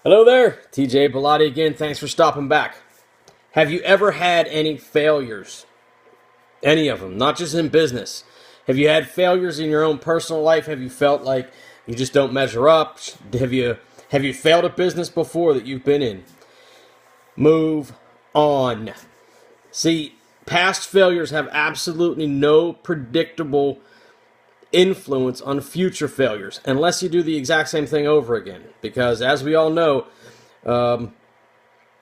Hello there, TJ Bellotti again. Thanks for stopping back. Have you ever had any failures? Any of them, not just in business. Have you had failures in your own personal life? Have you felt like you just don't measure up? Have you failed a business before that you've been in? Move on. See, past failures have absolutely no predictable influence on future failures unless you do the exact same thing over again. Because as we all know,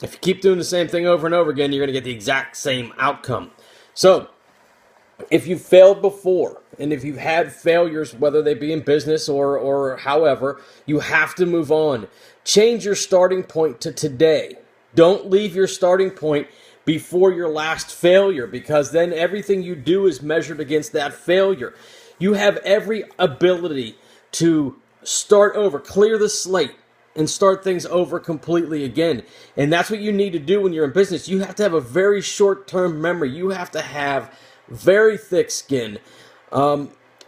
if you keep doing the same thing over and over again, you're going to get the exact same outcome. So, if you've failed before, and if you've had failures, whether they be in business or however, you have to move on. Change your starting point to today. Don't leave your starting point before your last failure, because then everything you do is measured against that failure. You have every ability to start over, clear the slate, and start things over completely again. And that's what you need to do when you're in business. You have to have a very short-term memory. You have to have very thick skin,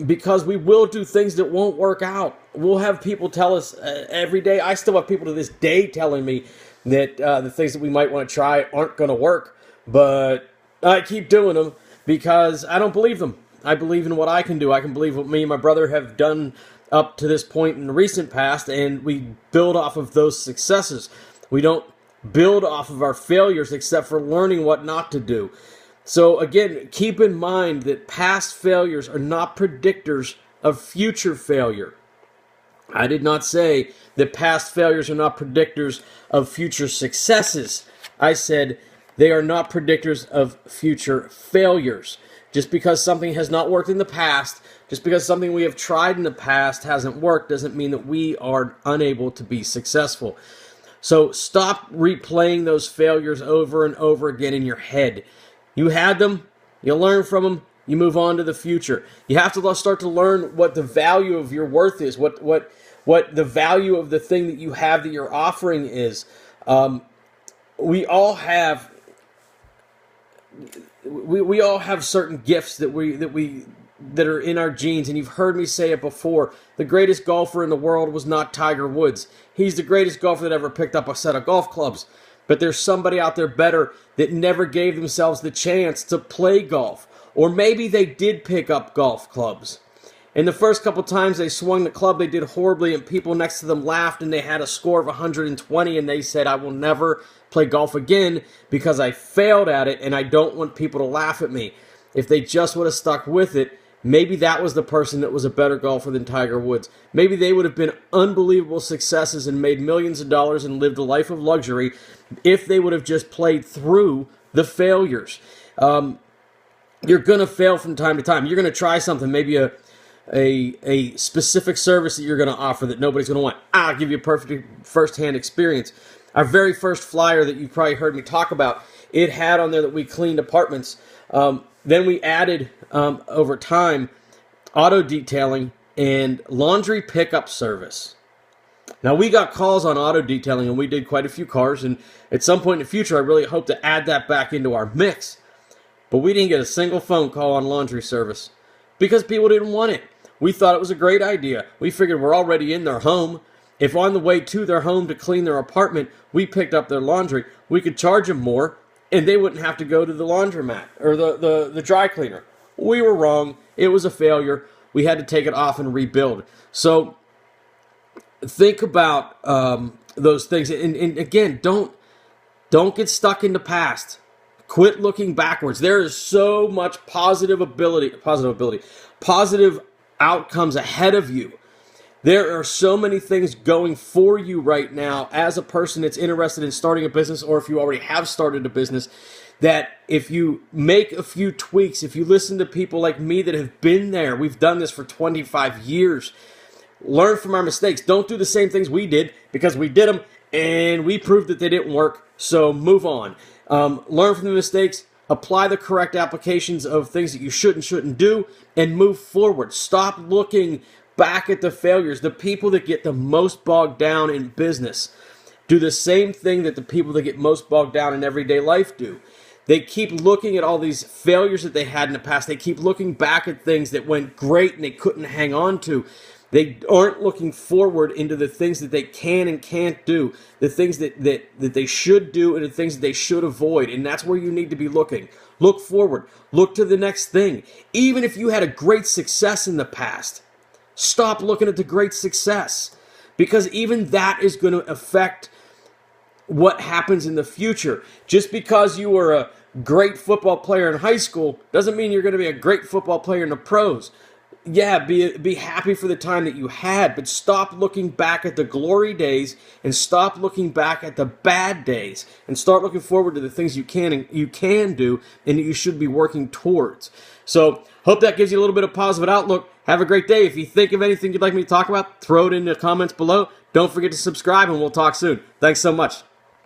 because we will do things that won't work out. We'll have people tell us every day. I still have people to this day telling me that the things that we might want to try aren't going to work, but I keep doing them because I don't believe them. I believe in what I can do. I can believe what me and my brother have done up to this point in the recent past, and we build off of those successes. We don't build off of our failures except for learning what not to do. So again, keep in mind that past failures are not predictors of future failure. I did not say that past failures are not predictors of future successes. I said they are not predictors of future failures. Just because something has not worked in the past, just because something we have tried in the past hasn't worked, doesn't mean that we are unable to be successful. So stop replaying those failures over and over again in your head. You had them, you learn from them, you move on to the future. You have to start to learn what the value of your worth is, what the value of the thing that you have that you're offering is. We all have certain gifts that are in our genes, and you've heard me say it before. The greatest golfer in the world was not Tiger Woods. He's the greatest golfer that ever picked up a set of golf clubs. But there's somebody out there better that never gave themselves the chance to play golf. Or maybe they did pick up golf clubs. And the first couple times they swung the club, they did horribly, and people next to them laughed, and they had a score of 120, and they said, I will never play golf again because I failed at it, and I don't want people to laugh at me. If they just would have stuck with it, maybe that was the person that was a better golfer than Tiger Woods. Maybe they would have been unbelievable successes and made millions of dollars and lived a life of luxury if they would have just played through the failures. You're going to fail from time to time. You're going to try something, maybe a specific service that you're going to offer that nobody's going to want. I'll give you a perfect first-hand experience. Our very first flyer that you probably heard me talk about, it had on there that we cleaned apartments. Then we added, over time, auto detailing and laundry pickup service. Now, we got calls on auto detailing, and we did quite a few cars, and at some point in the future, I really hope to add that back into our mix. But we didn't get a single phone call on laundry service because people didn't want it. We thought it was a great idea. We figured we're already in their home. If on the way to their home to clean their apartment, we picked up their laundry, we could charge them more, and they wouldn't have to go to the laundromat or the dry cleaner. We were wrong. It was a failure. We had to take it off and rebuild. So think about those things. And again, don't get stuck in the past. Quit looking backwards. There is so much positive outcomes ahead of you. There are so many things going for you right now as a person that's interested in starting a business, or if you already have started a business, that if you make a few tweaks, if you listen to people like me that have been there, we've done this for 25 years, learn from our mistakes. Don't do the same things we did, because we did them and we proved that they didn't work. So move on. Learn from the mistakes, apply the correct applications of things that you should and shouldn't do, and move forward. Stop looking back at the failures. The people that get the most bogged down in business do the same thing that the people that get most bogged down in everyday life do. They keep looking at all these failures that they had in the past. They keep looking back at things that went great and they couldn't hang on to. They aren't looking forward into the things that they can and can't do, the things that they should do and the things that they should avoid. And that's where you need to be looking. Look forward. Look to the next thing. Even if you had a great success in the past, stop looking at the great success, because even that is going to affect what happens in the future. Just because you were a great football player in high school doesn't mean you're going to be a great football player in the pros. Yeah, be happy for the time that you had, but stop looking back at the glory days and stop looking back at the bad days and start looking forward to the things you can do and that you should be working towards. So, hope that gives you a little bit of positive outlook. Have a great day. If you think of anything you'd like me to talk about, throw it in the comments below. Don't forget to subscribe, and we'll talk soon. Thanks so much.